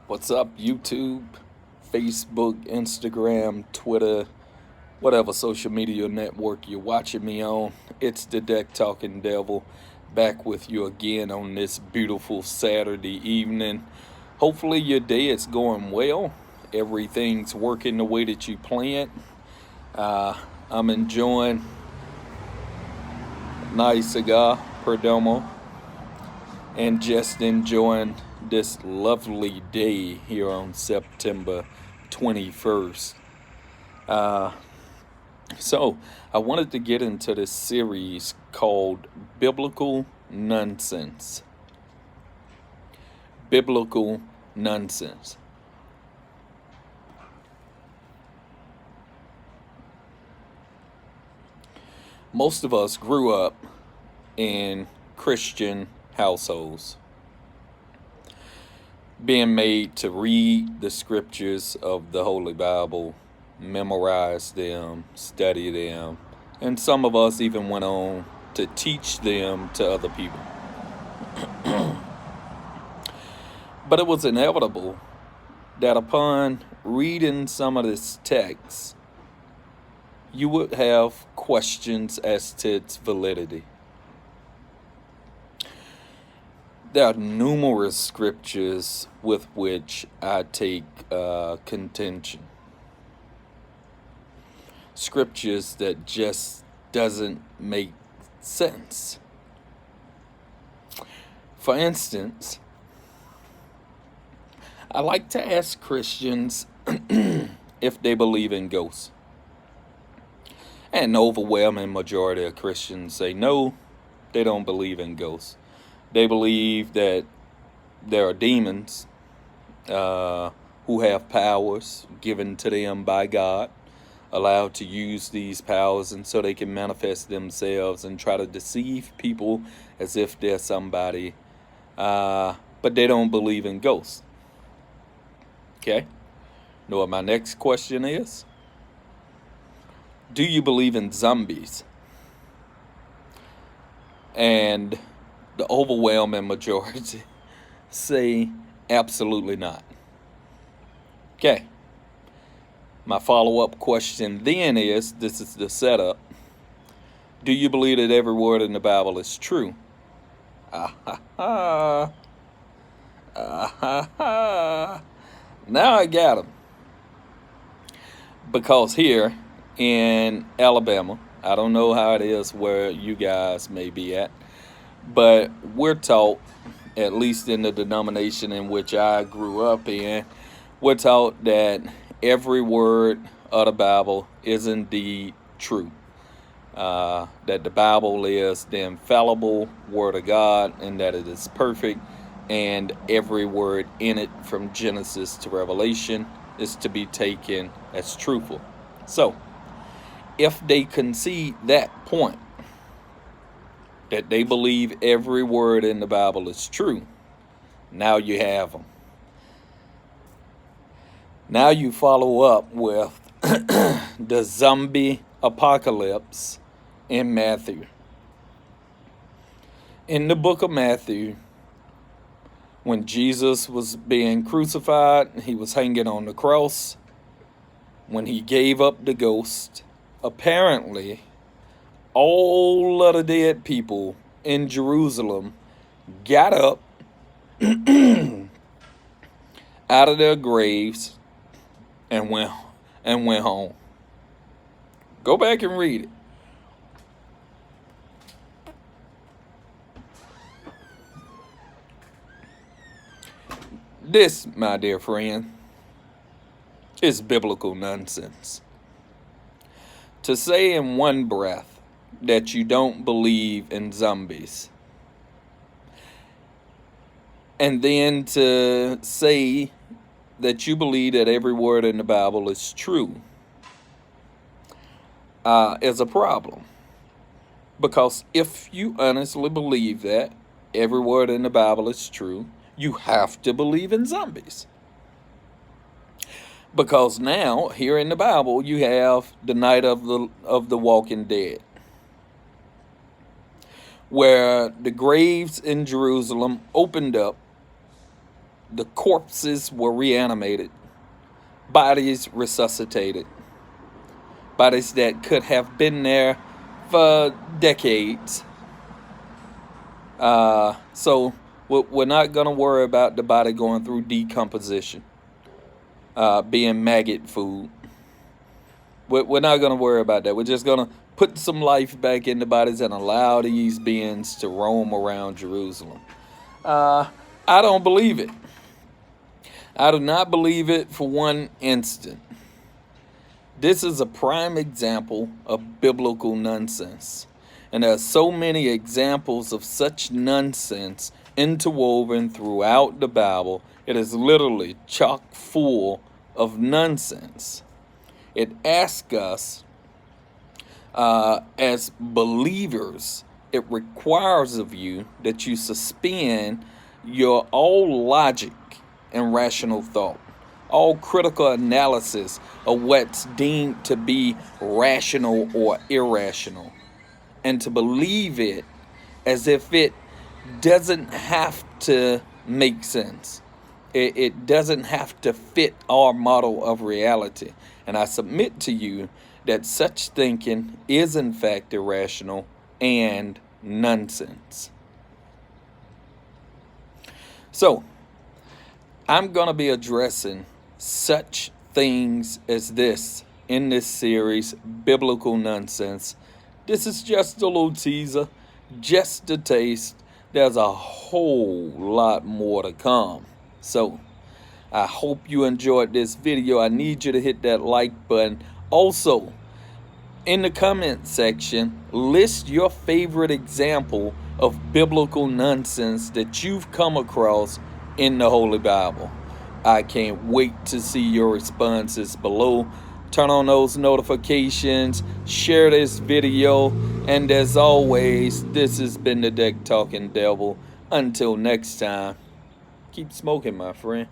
What's up, YouTube, Facebook, Instagram, Twitter, whatever social media network you're watching me on? It's the Deck Talking Devil back with you again on this beautiful Saturday evening. Hopefully, your day is going well. Everything's working the way that you planned. I'm enjoying a nice cigar, Perdomo, and just enjoying this lovely day here on September 21st. Uh, so, I wanted to get into this series called Biblical Nonsense. Biblical Nonsense. Most of us grew up in Christian households, being made to read the scriptures of the Holy Bible, memorize them, study them, and some of us even went on to teach them to other people. But it was inevitable that upon reading some of this text, you would have questions as to its validity. There are numerous scriptures with which I take contention. Scriptures that just doesn't make sense. For instance, I like to ask Christians if they believe in ghosts. And the overwhelming majority of Christians say no, they don't believe in ghosts. They believe that there are demons who have powers given to them by God, allowed to use these powers, and so they can manifest themselves and try to deceive people as if they're somebody. But they don't believe in ghosts. Okay? Know what my next question is? Do you believe in zombies? And the overwhelming majority say absolutely not. Okay. My follow-up question then is, this is the setup. Do you believe that every word in the Bible is true? Ah ha ha. Ah ha ha. Now I got him. Because here in Alabama, I don't know how it is where you guys may be at, but we're taught, at least in the denomination in which I grew up in, we're taught that every word of the Bible is indeed true. That the Bible is the infallible word of God and that it is perfect, and every word in it from Genesis to Revelation is to be taken as truthful. So, if they concede that point, that they believe every word in the Bible is true, now you have them. Now you follow up with the zombie apocalypse in Matthew. In the book of Matthew, when Jesus was being crucified, he was hanging on the cross. When he gave up the ghost, apparently all of the dead people in Jerusalem got up out of their graves and went home. Go back and read it. This, my dear friend, is biblical nonsense. To say in one breath that you don't believe in zombies, and then to say that you believe that every word in the Bible is true, is a problem. Because if you honestly believe that every word in the Bible is true, you have to believe in zombies. Because now, here in the Bible, you have the night of the Walking Dead, where the graves in Jerusalem opened up, the corpses were reanimated, bodies resuscitated, bodies that could have been there for decades. So we're not going to worry about the body going through decomposition, being maggot food. We're not going to worry about that. We're just going to put some life back in the bodies and allow these beings to roam around Jerusalem. I don't believe it. I do not believe it for one instant. This is a prime example of biblical nonsense. And there are so many examples of such nonsense interwoven throughout the Bible. It is literally chock full of nonsense. It asks us, as believers, it requires of you that you suspend your all logic and rational thought, all critical analysis of what's deemed to be rational or irrational, and to believe it as if it doesn't have to make sense. It doesn't have to fit our model of reality. And I submit to you that such thinking is in fact irrational and nonsense. So, I'm going to be addressing such things as this in this series, Biblical Nonsense. This is just a little teaser, just a taste. There's a whole lot more to come. So, I hope you enjoyed this video. I need you to hit that like button. Also, in the comment section, list your favorite example of biblical nonsense that you've come across in the Holy Bible. I can't wait to see your responses below. Turn on those notifications, share this video, and as always, this has been the Deck Talking Devil. Until next time, keep smoking, my friend.